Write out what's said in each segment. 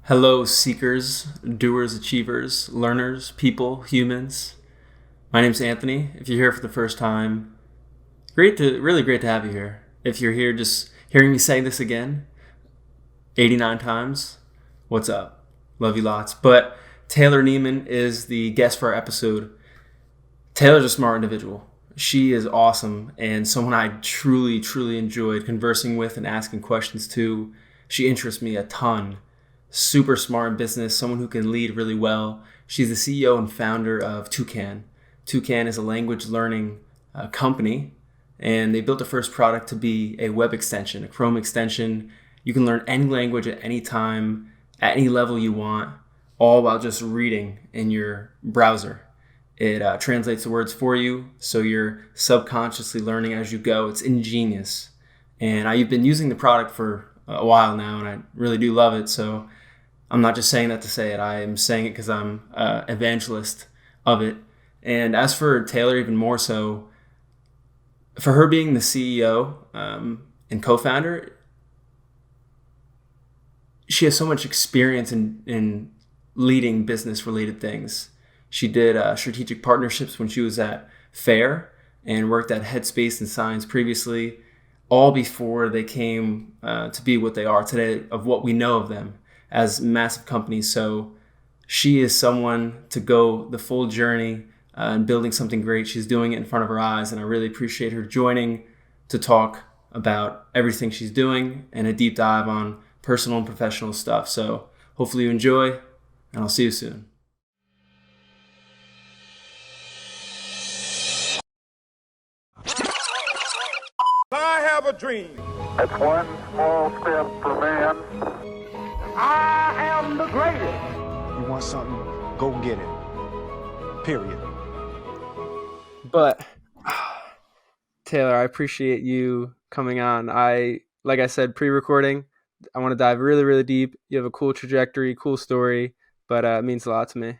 Hello, seekers, doers, achievers, learners, people, humans. My name's Anthony. If you're here for the first time, really great to have you here. If you're here just hearing me say this again, 89 times, what's up? Love you lots. But Taylor Neiman is the guest for our episode. Taylor's a smart individual. She is awesome and someone I truly, truly enjoyed conversing with and asking questions to. She interests me a ton. Super smart in business, someone who can lead really well. She's the CEO and founder of Toucan. Toucan is a language learning company, and they built the first product to be a web extension, a Chrome extension. You can learn any language at any time, at any level you want, all while just reading in your browser. It translates the words for you, so you're subconsciously learning as you go. It's ingenious. And I've been using the product for a while now, and I really do love it. So I'm not just saying that to say it. I am saying it because I'm an evangelist of it. And as for Taylor, even more so, for her being the CEO and co-founder, she has so much experience in leading business-related things. She did strategic partnerships when she was at FAIR and worked at Headspace and Signs previously, all before they came to be what they are today, of what we know of them as massive companies. So she is someone to go the full journey and building something great. She's doing it in front of our eyes, and I really appreciate her joining to talk about everything she's doing and a deep dive on personal and professional stuff. So hopefully you enjoy, and I'll see you soon. I have a dream. It's one small step for man. I am the greatest. You want something, go get it. Period. But Taylor, I appreciate you coming on. Like I said, pre-recording, I want to dive really, really deep. You have a cool trajectory, cool story, but it means a lot to me.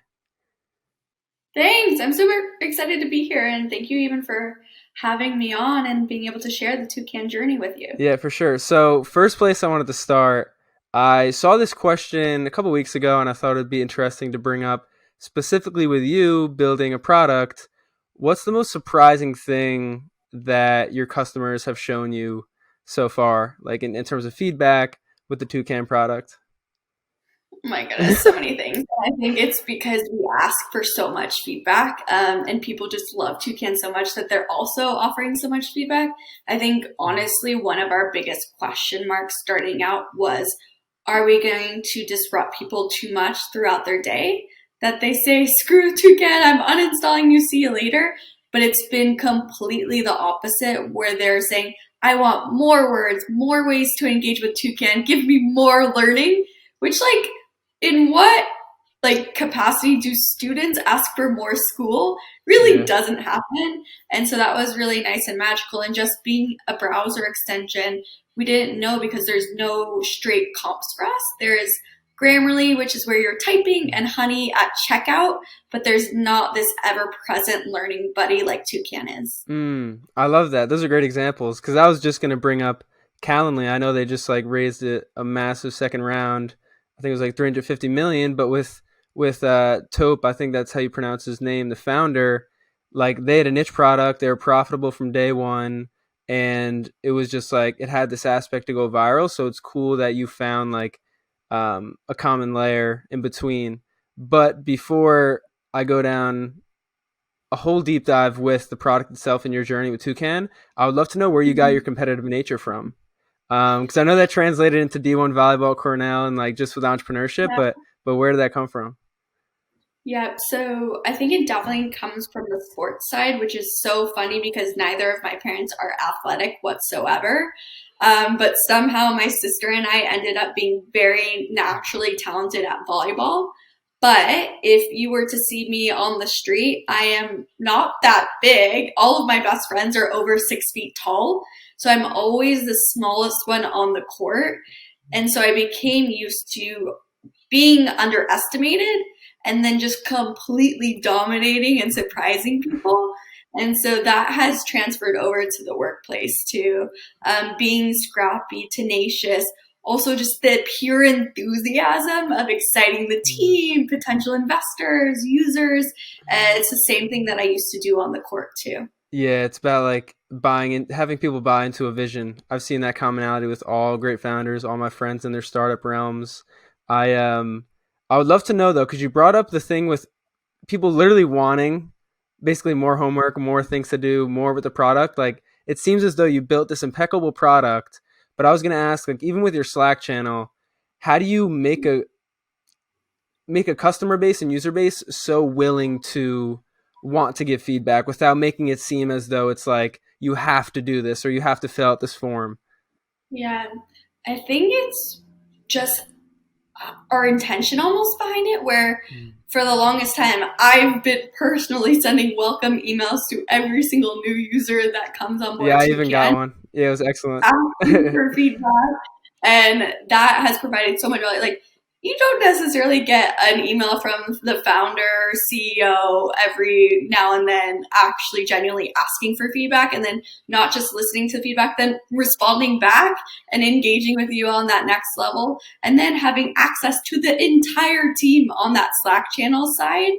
Thanks. I'm super excited to be here, and thank you even for having me on and being able to share the Toucan journey with you. Yeah, for sure. So first place I wanted to start, I saw this question a couple weeks ago, and I thought it'd be interesting to bring up specifically with you building a product. What's the most surprising thing that your customers have shown you so far, like in terms of feedback with the Toucan product? Oh my goodness, so many things. I think it's because we ask for so much feedback, and people just love Toucan so much that they're also offering so much feedback. I think honestly, one of our biggest question marks starting out was, are we going to disrupt people too much throughout their day that they say, screw Toucan, I'm uninstalling you, see you later. But it's been completely the opposite, where they're saying, I want more words, more ways to engage with Toucan, give me more learning, which in what capacity do students ask for more school? Really doesn't happen. And so that was really nice and magical. And just being a browser extension, we didn't know because there's no straight comps for us. There is Grammarly, which is where you're typing, and Honey at checkout, but there's not this ever-present learning buddy like Toucan is. I love that. Those are great examples, because I was just going to bring up Calendly. I know they just raised it a massive second round. I think it was 350 million, but with Tope, I think that's how you pronounce his name, the founder, they had a niche product, they were profitable from day one, and it was just it had this aspect to go viral. So it's cool that you found a common layer in between. But before I go down a whole deep dive with the product itself and your journey with Toucan, I would love to know where you got your competitive nature from. Because I know that translated into D1 volleyball at Cornell and just with entrepreneurship, Yeah. but where did that come from? Yeah, so I think it definitely comes from the sports side, which is so funny because neither of my parents are athletic whatsoever. But somehow my sister and I ended up being very naturally talented at volleyball. But if you were to see me on the street, I am not that big. All of my best friends are over 6 feet tall. So I'm always the smallest one on the court. And so I became used to being underestimated and then just completely dominating and surprising people. And so that has transferred over to the workplace too. Being scrappy, tenacious, also just the pure enthusiasm of exciting the team, potential investors, users. It's the same thing that I used to do on the court too. Yeah, it's about like buying in, having people buy into a vision. I've seen that commonality with all great founders, all my friends in their startup realms. I would love to know though, because you brought up the thing with people literally wanting basically more homework, more things to do, more with the product. Like it seems as though you built this impeccable product, but I was going to ask, like, even with your Slack channel, how do you make a customer base and user base so willing to want to give feedback without making it seem as though it's like you have to do this or you have to fill out this form? Yeah, I think it's just our intention almost behind it, where for the longest time I've been personally sending welcome emails to every single new user that comes on board. Yeah, I even got one. Yeah, it was excellent. Asking for feedback, and that has provided so much value. Like, you don't necessarily get an email from the founder, CEO every now and then actually genuinely asking for feedback, and then not just listening to feedback, then responding back and engaging with you on that next level, and then having access to the entire team on that Slack channel side.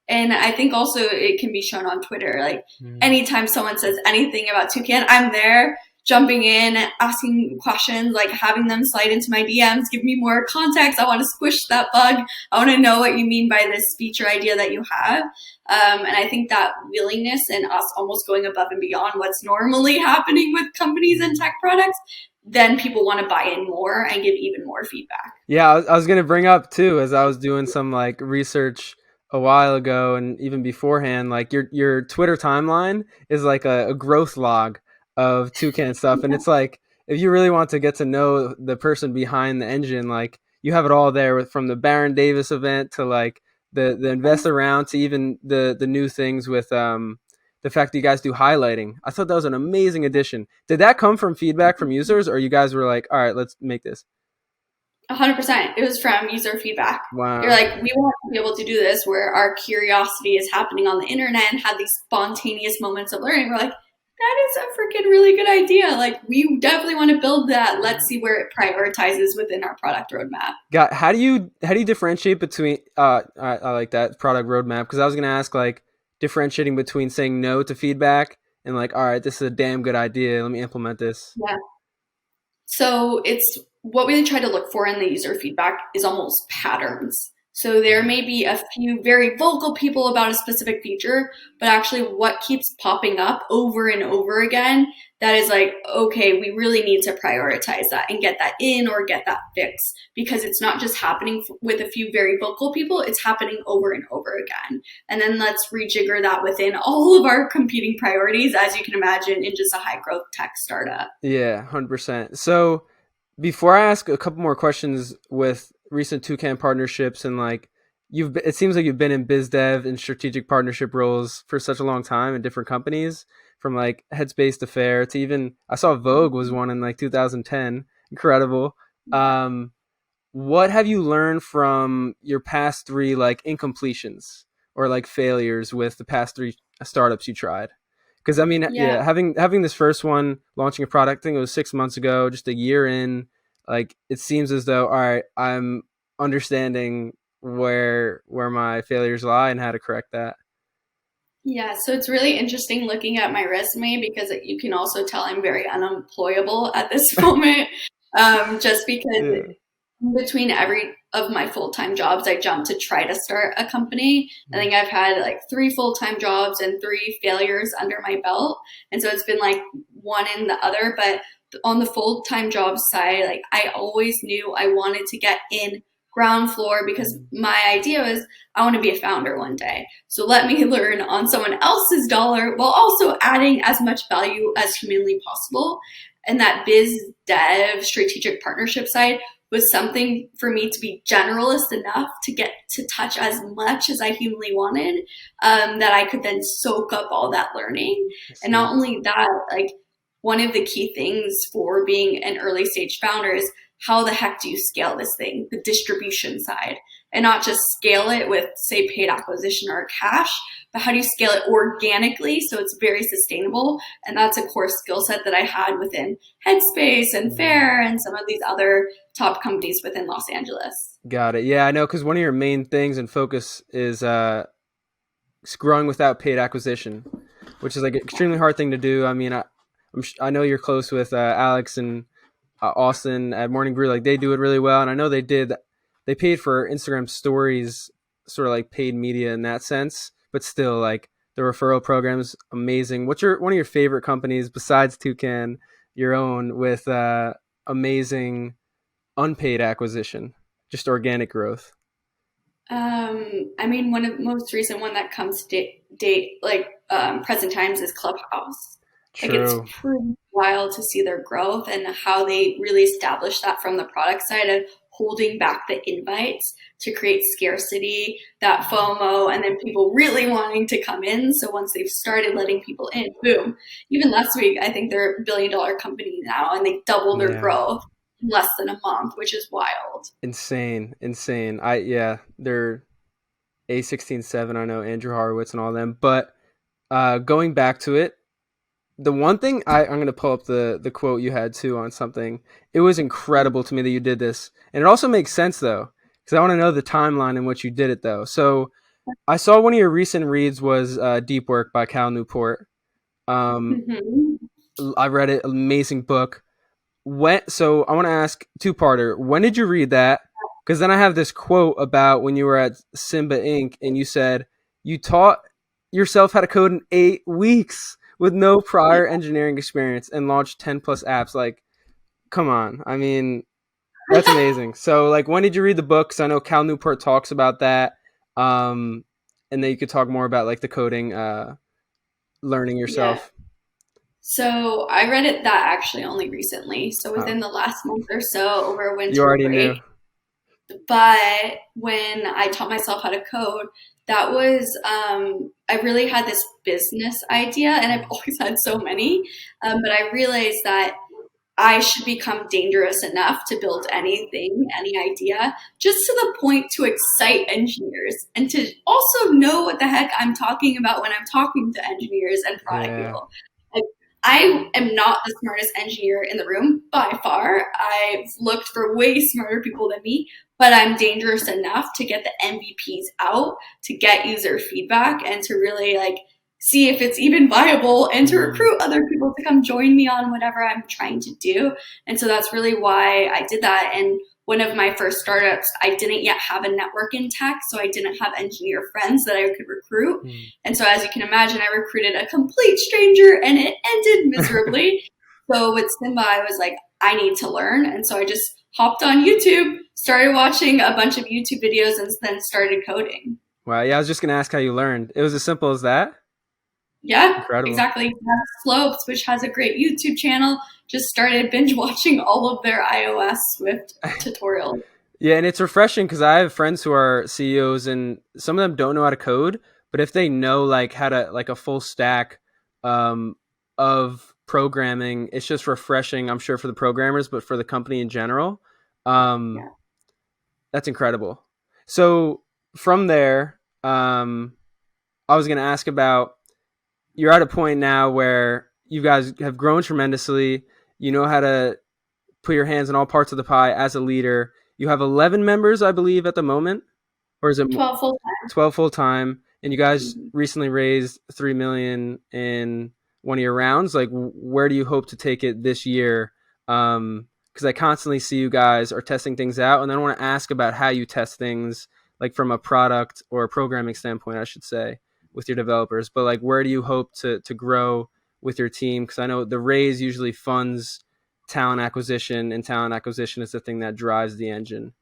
And I think also it can be shown on Twitter. Like anytime someone says anything about Toucan, I'm there jumping in, asking questions, like having them slide into my DMs, give me more context. I want to squish that bug. I want to know what you mean by this feature idea that you have. And I think that willingness and us almost going above and beyond what's normally happening with companies and tech products, then people want to buy in more and give even more feedback. Yeah, I was going to bring up too, as I was doing some like research a while ago and even beforehand, like your Twitter timeline is like a growth log of Toucan stuff. And it's like, if you really want to get to know the person behind the engine, like you have it all there, from the Baron Davis event to like the investor round to even the new things with the fact that you guys do highlighting. I thought that was an amazing addition. Did that come from feedback from users, or you guys were like, all right, let's make this? 100%. It was from user feedback. Wow. They're like, we want to be able to do this where our curiosity is happening on the internet and have these spontaneous moments of learning. We're like, that is a freaking really good idea. Like, we definitely want to build that. Let's see where it prioritizes within our product roadmap. How do you differentiate between I like that product roadmap, because I was going to ask, like, differentiating between saying no to feedback and like, all right, this is a damn good idea, let me implement this. Yeah. So it's what we try to look for in the user feedback is almost patterns. So there may be a few very vocal people about a specific feature, but actually what keeps popping up over and over again, that is like, okay, we really need to prioritize that and get that in or get that fixed, because it's not just happening with a few very vocal people, it's happening over and over again. And then let's rejigger that within all of our competing priorities, as you can imagine, in just a high growth tech startup. Yeah, 100%. So before I ask a couple more questions with recent Toucan partnerships, and like it seems like you've been in biz dev and strategic partnership roles for such a long time in different companies, from like Headspace to Fair to even I saw Vogue was one in like 2010. Incredible. What have you learned from your past three like incompletions or like failures with the past three startups you tried? Because I mean, yeah, having this first one, launching a product, I think it was 6 months ago, just a year in, like it seems as though, all right, I'm understanding where my failures lie and how to correct that. Yeah, so it's really interesting looking at my resume, because you can also tell I'm very unemployable at this moment, just because between every of my full-time jobs, I jumped to try to start a company. I think I've had like 3 full-time jobs and 3 failures under my belt. And so it's been like one in the other. But on the full-time job side, like I always knew I wanted to get in ground floor, because my idea was I want to be a founder one day. So let me learn on someone else's dollar while also adding as much value as humanly possible. And that biz dev strategic partnership side was something for me to be generalist enough to get to touch as much as I humanly wanted, that I could then soak up all that learning. And not only that, like one of the key things for being an early stage founder is how the heck do you scale this thing, the distribution side. and not just scale it with, say, paid acquisition or cash, but how do you scale it organically so it's very sustainable? And that's a core skill set that I had within Headspace and Fair and some of these other top companies within Los Angeles. Got it. Yeah, I know, because one of your main things and focus is growing without paid acquisition, which is like an extremely hard thing to do. I mean, I know you're close with Alex and Austin at Morning Brew. Like, they do it really well, and I know they paid for Instagram stories, sort of like paid media in that sense, but still, like, the referral program is amazing. What's one of your favorite companies besides Toucan, your own, with amazing unpaid acquisition, just organic growth? I mean, one of the most recent one that comes to date, present times, is Clubhouse. True. Like, it's pretty wild to see their growth and how they really established that from the product side of holding back the invites to create scarcity, that FOMO, and then people really wanting to come in. So once they've started letting people in, boom. Even last week, I think they're a $1 billion company now, and they doubled their growth in less than a month, which is wild. Insane. They're A16-7. I know Andrew Horowitz and all them. But going back to it, the one thing I'm going to pull up the quote you had too on something. It was incredible to me that you did this. And it also makes sense though, because I want to know the timeline in which you did it though. So I saw one of your recent reads was Deep Work by Cal Newport. I read it, amazing book. So I want to ask two-parter. When did you read that? Because then I have this quote about when you were at Simba Inc. and you said you taught yourself how to code in 8 weeks with no prior engineering experience and launched 10 plus apps. Like, come on. I mean, that's amazing. So, like, when did you read the book? Because I know Cal Newport talks about that. And then you could talk more about, like, the coding, learning yourself. Yeah. So I read that actually only recently. So within the last month or so, over winter You already break. knew. But when I taught myself how to code, that was, I really had this business idea, and I've always had so many, but I realized that I should become dangerous enough to build anything, any idea, just to the point to excite engineers and to also know what the heck I'm talking about when I'm talking to engineers and product people. I am not the smartest engineer in the room by far. I've looked for way smarter people than me, but I'm dangerous enough to get the MVPs out, to get user feedback, and to really see if it's even viable, and to recruit other people to come join me on whatever I'm trying to do. And so that's really why I did that. And one of my first startups, I didn't yet have a network in tech, so I didn't have engineer friends that I could recruit. And so as you can imagine, I recruited a complete stranger, and it ended miserably. So with Simba, I was like, I need to learn. And so I just hopped on YouTube, started watching a bunch of YouTube videos, and then started coding. Wow. Yeah, I was just going to ask how you learned. It was as simple as that? Yeah, incredible. Exactly. Slopes, which has a great YouTube channel, just started binge watching all of their iOS Swift tutorials. Yeah, and it's refreshing because I have friends who are CEOs, and some of them don't know how to code, but if they know how to a full stack of programming, it's just refreshing, I'm sure, for the programmers, but for the company in general. That's incredible. So from there, I was going to ask about, you're at a point now where you guys have grown tremendously. You know how to put your hands in all parts of the pie as a leader. You have 11 members, I believe, at the moment, or is it 12 full time? 12 full time. And you guys recently raised $3 million in one of your rounds. Like, where do you hope to take it this year? Because I constantly see you guys are testing things out, and then I want to ask about how you test things, like from a product or a programming standpoint, I should say, with your developers. But where do you hope to grow with your team? Because I know the raise usually funds talent acquisition, and talent acquisition is the thing that drives the engine.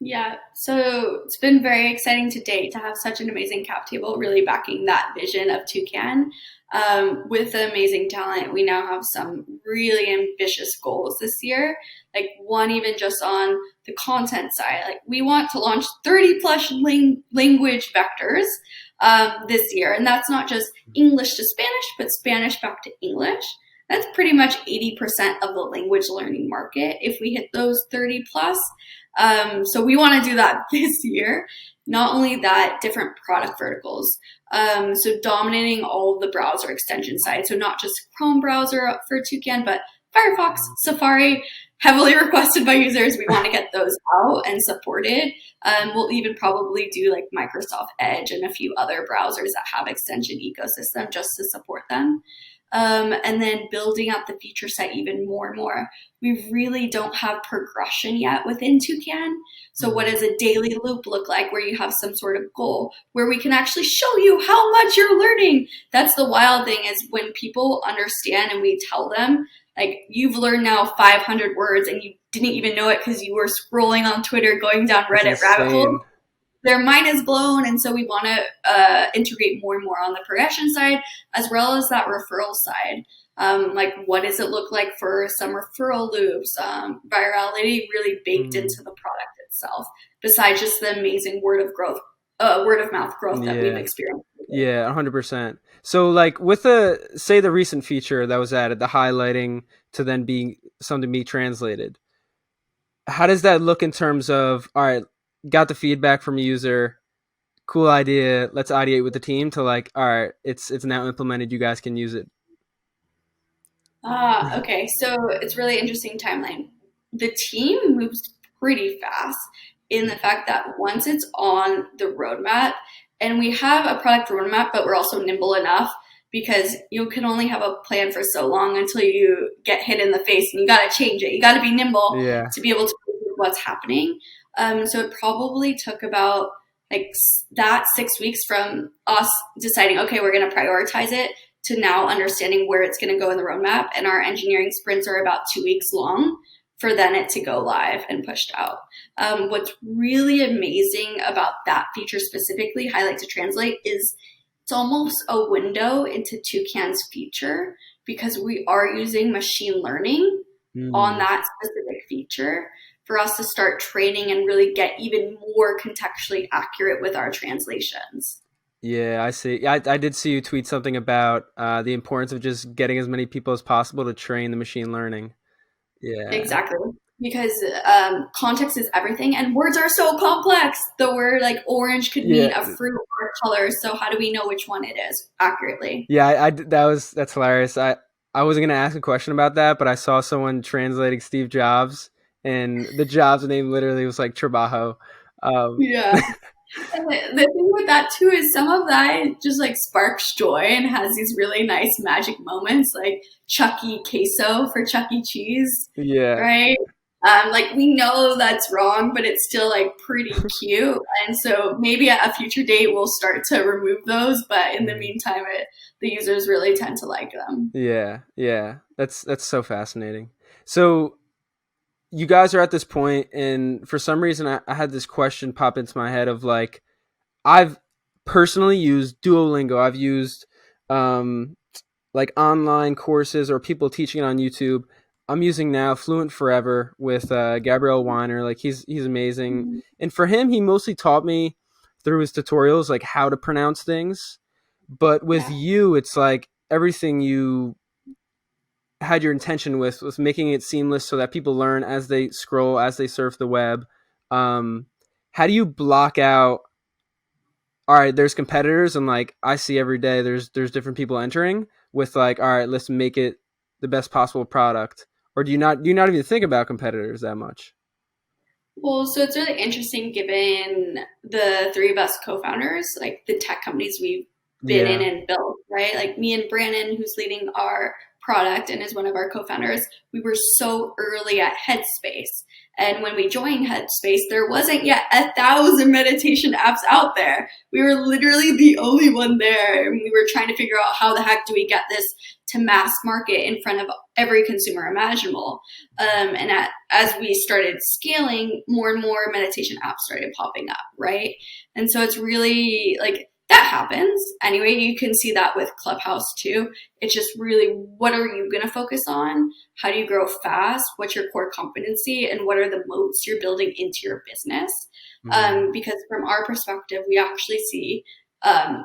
Yeah, so it's been very exciting to date to have such an amazing cap table really backing that vision of Toucan. With the amazing talent, we now have some really ambitious goals this year. One even just on the content side. We want to launch 30 plus language vectors this year. And that's not just English to Spanish, but Spanish back to English. That's pretty much 80% of the language learning market if we hit those 30 plus. So we want to do that this year. Not only that, different product verticals. So dominating all the browser extension sides. So not just Chrome browser for Toucan, but Firefox, Safari, heavily requested by users. We want to get those out and supported. We'll even probably do like Microsoft Edge and a few other browsers that have extension ecosystem just to support them. And then building out the feature set even more and more. We really don't have progression yet within Toucan. So what does a daily loop look like where you have some sort of goal where we can actually show you how much you're learning? That's the wild thing is when people understand and we tell them, like, you've learned now 500 words and you didn't even know it because you were scrolling on Twitter, going down Reddit rabbit hole. Their mind is blown, and so we want to integrate more and more on the progression side as well as that referral side. Like, what does it look like for some referral loops? Virality really baked into the product itself, besides just the amazing word of mouth growth that we've experienced. Yeah, 100%. So, like, with the recent feature that was added, the highlighting to then being something be translated, how does that look in terms of, all right, got the feedback from a user, cool idea, let's ideate with the team, to like, all right, it's now implemented, you guys can use it? Okay, so it's really interesting timeline. The team moves pretty fast in the fact that once it's on the roadmap, and we have a product roadmap, but we're also nimble enough because you can only have a plan for so long until you get hit in the face and you got to change it. You got to be nimble to be able to predict what's happening. So it probably took about like that 6 weeks from us deciding, okay, we're going to prioritize it, to now understanding where it's going to go in the roadmap. And our engineering sprints are about 2 weeks long for then it to go live and pushed out. What's really amazing about that feature specifically, Highlight to Translate, is it's almost a window into Toucan's future because we are using machine learning on that specific feature for us to start training and really get even more contextually accurate with our translations. Yeah, I see. I did see you tweet something about the importance of just getting as many people as possible to train the machine learning. Yeah, exactly. Because context is everything, and words are so complex. The word like orange could mean a fruit or a color. So how do we know which one it is accurately? Yeah, that's hilarious. I wasn't gonna ask a question about that, but I saw someone translating Steve Jobs, and the Jobs name literally was like Trabajo. Yeah. And the thing with that too is some of that just like sparks joy and has these really nice magic moments, like Chucky queso for Chuck E. Cheese. Yeah. Right. Like we know that's wrong, but it's still like pretty cute. And so maybe at a future date we'll start to remove those, but in the meantime, the users really tend to like them. Yeah. That's so fascinating. So you guys are at this point, and for some reason I had this question pop into my head of like, I've personally used Duolingo. I've used like online courses or people teaching it on YouTube. I'm using now Fluent Forever with Gabriel Weiner. Like he's amazing. Mm-hmm. And for him, he mostly taught me through his tutorials, like how to pronounce things. But with you, it's like everything you had your intention with was making it seamless so that people learn as they scroll, as they surf the web. How do you block out, all right, there's competitors and like I see every day there's different people entering, with like, all right, let's make it the best possible product? Or do you not even think about competitors that much? Well, so it's really interesting given the three of us co-founders, like the tech companies we've been in and built, right? Like me and Brandon, who's leading our product and is one of our co-founders, we were so early at Headspace. And when we joined Headspace, there wasn't yet 1,000 meditation apps out there. We were literally the only one there. And we were trying to figure out how the heck do we get this to mass market in front of every consumer imaginable. As we started scaling, more and more meditation apps started popping up, right? And so it's really like, that happens. Anyway, you can see that with Clubhouse too. It's just really, what are you going to focus on? How do you grow fast? What's your core competency? And what are the moats you're building into your business? Mm-hmm. Because from our perspective, we actually see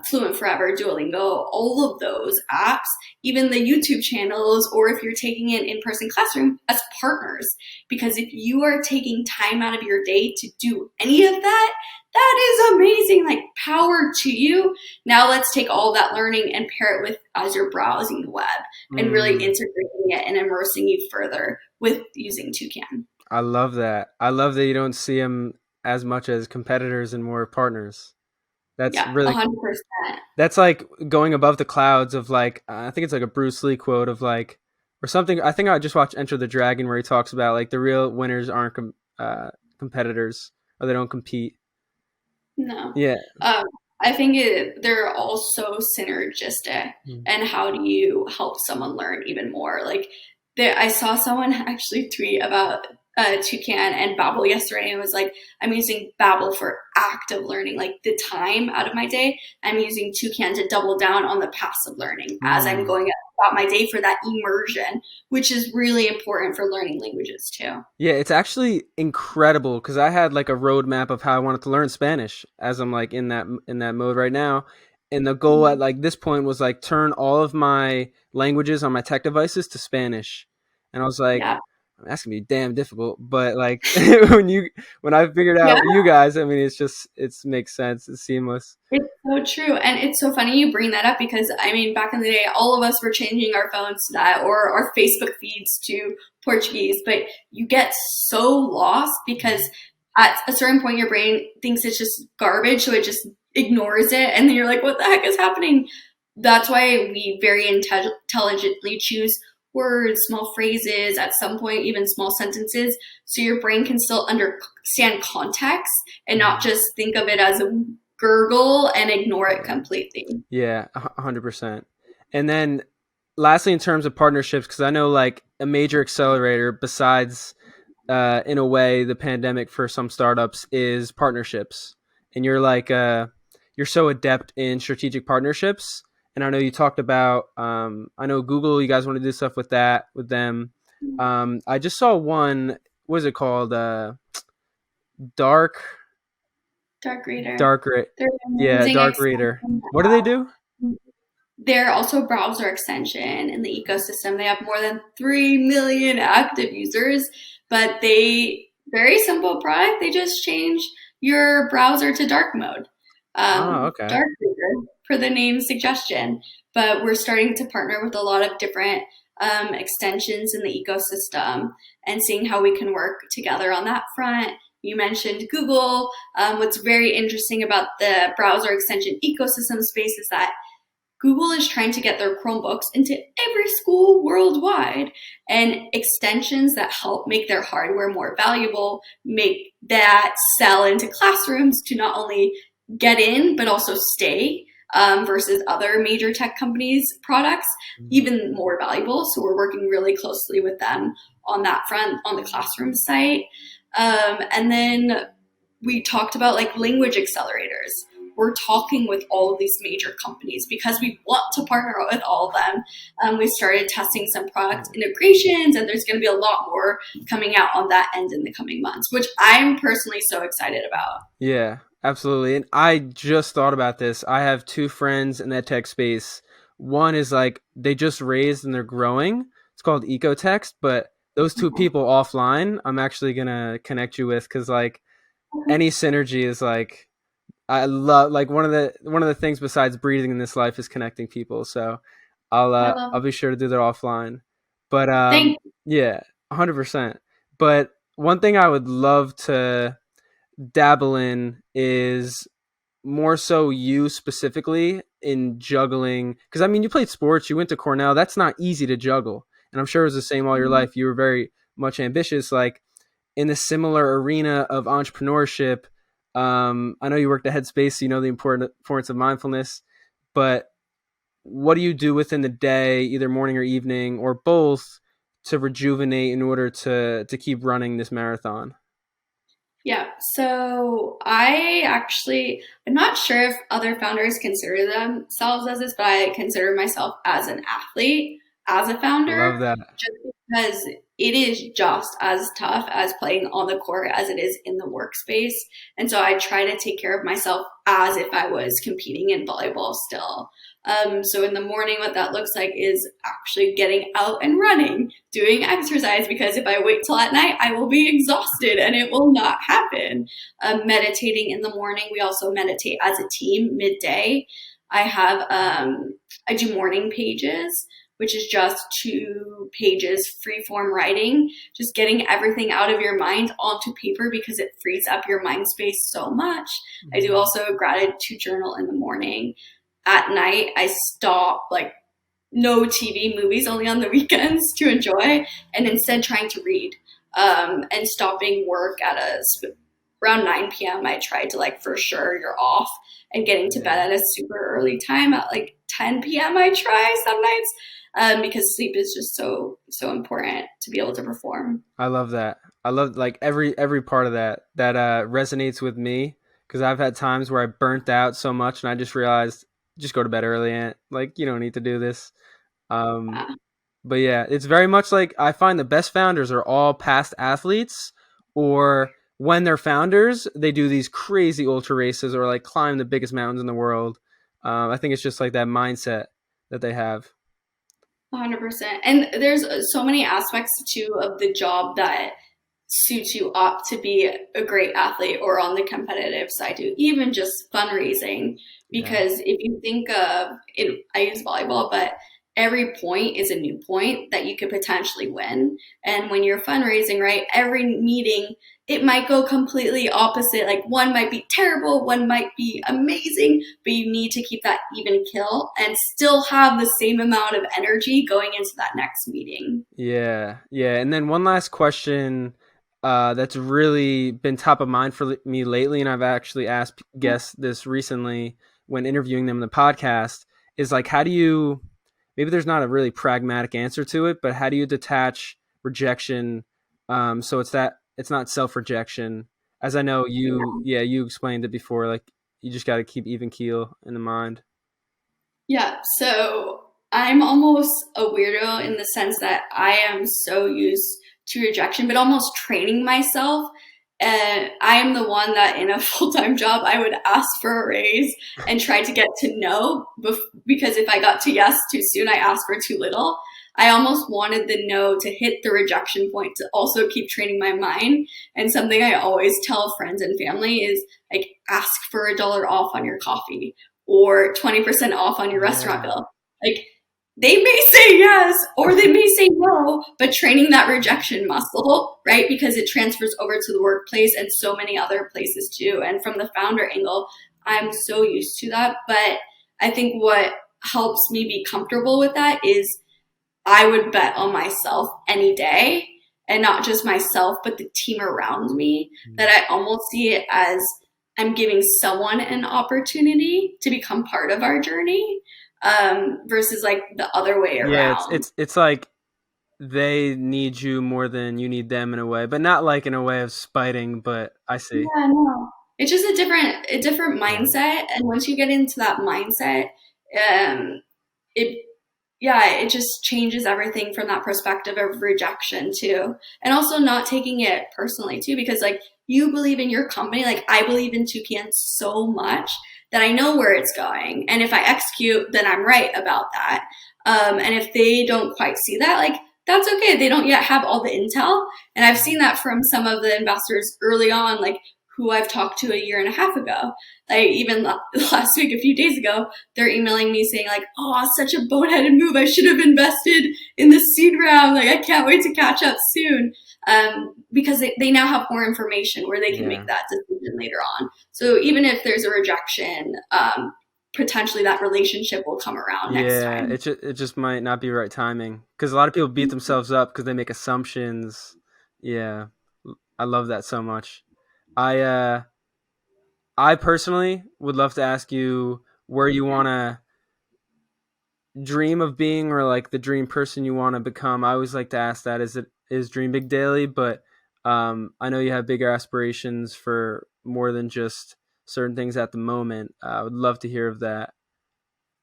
Fluent Forever, Duolingo, all of those apps, even the YouTube channels, or if you're taking an in-person classroom as partners. Because if you are taking time out of your day to do any of that, that is amazing. Like, power to you. Now let's take all that learning and pair it with as you're browsing the web and really integrating it and immersing you further with using Toucan. I love that. I love that you don't see them as much as competitors and more partners. That's really 100%. That's like going above the clouds of like, I think it's like a Bruce Lee quote of like, or something. I think I just watched Enter the Dragon where he talks about like the real winners aren't competitors, or they don't compete. No. Yeah. I think they're all so synergistic. And how do you help someone learn even more? Like, I saw someone actually tweet about Toucan and Babbel yesterday, and it was like, I'm using Babbel for active learning, like the time out of my day. I'm using Toucan to double down on the passive learning as I'm going about my day for that immersion, which is really important for learning languages too. Yeah, it's actually incredible because I had like a roadmap of how I wanted to learn Spanish as I'm like in that mode right now. And the goal at like this point was like turn all of my languages on my tech devices to Spanish. And I was like, that's gonna be damn difficult. But like when I figured out you guys, I mean, it makes sense. It's seamless. It's so true. And it's so funny you bring that up because I mean, back in the day, all of us were changing our phones to that or our Facebook feeds to Portuguese, but you get so lost because at a certain point, your brain thinks it's just garbage. So it just ignores it. And then you're like, what the heck is happening? That's why we very intelligently choose words, small phrases, at some point, even small sentences. So your brain can still understand context and not just think of it as a gurgle and ignore it completely. Yeah, 100%. And then lastly, in terms of partnerships, because I know like a major accelerator besides, in a way, the pandemic for some startups is partnerships. And you're like, you're so adept in strategic partnerships. And I know you talked about, I know Google, you guys want to do stuff with them. I just saw one, what is it called? Dark Reader. Dark Reader. What do they do? They're also a browser extension in the ecosystem. They have more than 3 million active users, but very simple product. They just change your browser to dark mode. Okay. Dark Reader for the name suggestion, but we're starting to partner with a lot of different extensions in the ecosystem and seeing how we can work together on that front. You mentioned Google. What's very interesting about the browser extension ecosystem space is that Google is trying to get their Chromebooks into every school worldwide, and extensions that help make their hardware more valuable, make that sell into classrooms to not only get in, but also stay versus other major tech companies' products, even more valuable. So we're working really closely with them on that front, on the classroom site. And then we talked about like language accelerators. We're talking with all of these major companies because we want to partner with all of them. We started testing some product integrations, and there's going to be a lot more coming out on that end in the coming months, which I'm personally so excited about. Yeah, absolutely. And I just thought about this. I have two friends in that tech space. One is like they just raised and they're growing. It's called Ecotext, but those two people offline, I'm actually going to connect you with because like any synergy is like, I love like one of the things besides breathing in this life is connecting people. So I'll be sure to do that offline. But yeah, 100%. But one thing I would love to dabble in is more so you specifically in juggling, because I mean you played sports, you went to Cornell. That's not easy to juggle, and I'm sure it was the same all your life. You were very much ambitious, like in the similar arena of entrepreneurship. I know you worked at Headspace, so you know the importance of mindfulness, but what do you do within the day, either morning or evening or both, to rejuvenate in order to keep running this marathon? Yeah, so I'm not sure if other founders consider themselves as this, but I consider myself as an athlete. as a founder, Love that. just because it is just as tough as playing on the court as it is in the workspace. And so I try to take care of myself as if I was competing in volleyball still. So in the morning, what that looks like is actually getting out and running, doing exercise, because if I wait till at night, I will be exhausted and it will not happen. Meditating in the morning. We also meditate as a team midday. I do morning pages, which is just 2 pages free form writing, just getting everything out of your mind onto paper because it frees up your mind space so much. I do also a gratitude journal in the morning. At night, I stop, like, no TV, movies, only on the weekends to enjoy, and instead trying to read, and stopping work at around 9 p.m. I try to, like, for sure you're off, and getting to bed at a super early time at like 10 p.m. I try some nights, because sleep is just so important to be able to perform. I love that. I love like every part of that resonates with me, because I've had times where I burnt out so much and I just realized just go to bed early and like you don't need to do this. Yeah. But yeah, it's very much like I find the best founders are all past athletes, or when they're founders, they do these crazy ultra races or like climb the biggest mountains in the world. I think it's just like that mindset that they have. 100%. And there's so many aspects too of the job that suits you up to be a great athlete or on the competitive side too, even just fundraising. Because if you think of it, I use volleyball, but every point is a new point that you could potentially win. And when you're fundraising, right, every meeting, it might go completely opposite. Like one might be terrible, one might be amazing, but you need to keep that even kill and still have the same amount of energy going into that next meeting. Yeah. And then one last question that's really been top of mind for me lately, and I've actually asked guests this recently when interviewing them in the podcast, is like, how do you, maybe there's not a really pragmatic answer to it, but how do you detach rejection so it's not self-rejection? As I know you explained it before, like you just got to keep even keel in the mind. Yeah, so I'm almost a weirdo in the sense that I am so used to rejection, but almost training myself. And I am the one that in a full-time job, I would ask for a raise and try to get to no, because if I got to yes too soon, I asked for too little. I almost wanted the no to hit the rejection point to also keep training my mind. And something I always tell friends and family is like, ask for $1 off on your coffee or 20% off on your restaurant bill. Like, they may say yes or they may say no, but training that rejection muscle, right? Because it transfers over to the workplace and so many other places too. And from the founder angle, I'm so used to that. But I think what helps me be comfortable with that is I would bet on myself any day, and not just myself, but the team around me, that I almost see it as I'm giving someone an opportunity to become part of our journey, versus like the other way around. Yeah, it's like they need you more than you need them in a way, but not like in a way of spiting, but I see. Yeah, no. It's just a different mindset, and once you get into that mindset, it it just changes everything from that perspective of rejection too. And also not taking it personally too, because like you believe in your company, like I believe in Toucan so much that I know where it's going. And if I execute, then I'm right about that. And if they don't quite see that, like that's okay. They don't yet have all the intel. And I've seen that from some of the investors early on, like who I've talked to a year and a half ago. Like even last week, a few days ago, they're emailing me saying like, oh, such a boneheaded move. I should have invested in the seed round. Like, I can't wait to catch up soon. Because they now have more information where they can make that decision later on. So even if there's a rejection, potentially that relationship will come around next time. Yeah, it just might not be right timing, because a lot of people beat themselves up because they make assumptions. Yeah, I love that so much. I personally would love to ask you where you want to dream of being, or like the dream person you want to become. I always like to ask that. Is Dream Big Daily? But I know you have bigger aspirations for more than just certain things at the moment. I would love to hear of that.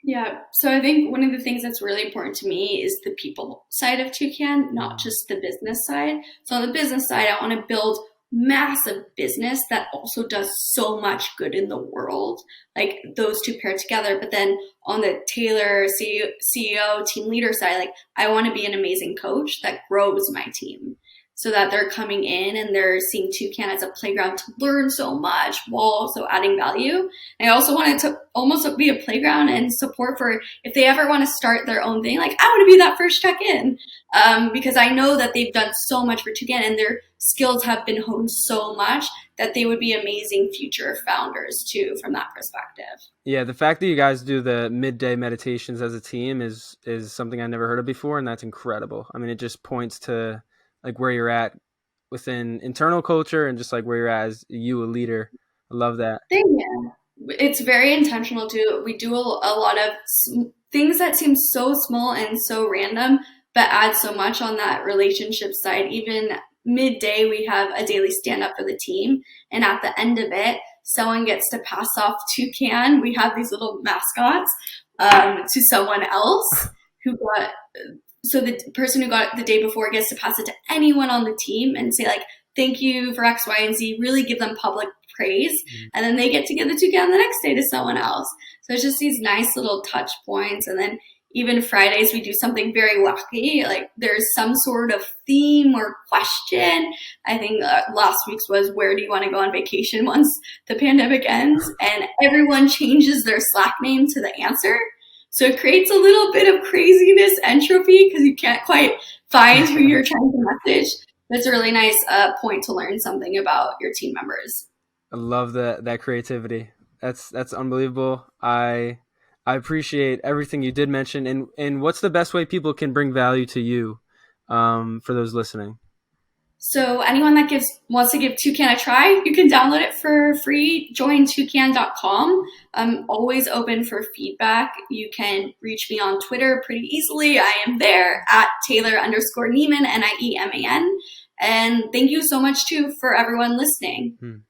Yeah. So I think one of the things that's really important to me is the people side of Toucan, not just the business side. So on the business side, I want to build massive business that also does so much good in the world. Like those two paired together. But then on the Taylor CEO team leader side, like I want to be an amazing coach that grows my team so that they're coming in and they're seeing Toucan as a playground to learn so much while also adding value. And I also want it to almost be a playground and support for if they ever want to start their own thing, like I want to be that first check-in because I know that they've done so much for Toucan and their skills have been honed so much that they would be amazing future founders too from that perspective. Yeah, the fact that you guys do the midday meditations as a team is something I never heard of before, and that's incredible. I mean, it just points to like where you're at within internal culture and just like where you're at as you, a leader. I love that. Thank you. It's very intentional too. We do a lot of things that seem so small and so random, but add so much on that relationship side. Even midday, we have a daily stand up for the team. And at the end of it, someone gets to pass off Toucan. We have these little mascots to someone else who got, so the person who got it the day before gets to pass it to anyone on the team and say like, thank you for X, Y, and Z, really give them public praise. And then they get to give the Toucan the next day to someone else. So it's just these nice little touch points. And then even Fridays, we do something very wacky. Like there's some sort of theme or question. I think last week's was, where do you want to go on vacation once the pandemic ends? And everyone changes their Slack name to the answer. So it creates a little bit of craziness, entropy, because you can't quite find who you're trying to message. That's a really nice point to learn something about your team members. I love that creativity. That's unbelievable. I appreciate everything you did mention. And what's the best way people can bring value to you for those listening? So anyone that wants to give Toucan a try, you can download it for free. Join toucan.com. I'm always open for feedback. You can reach me on Twitter pretty easily. I am there at Taylor_Nieman, Nieman. And thank you so much too for everyone listening.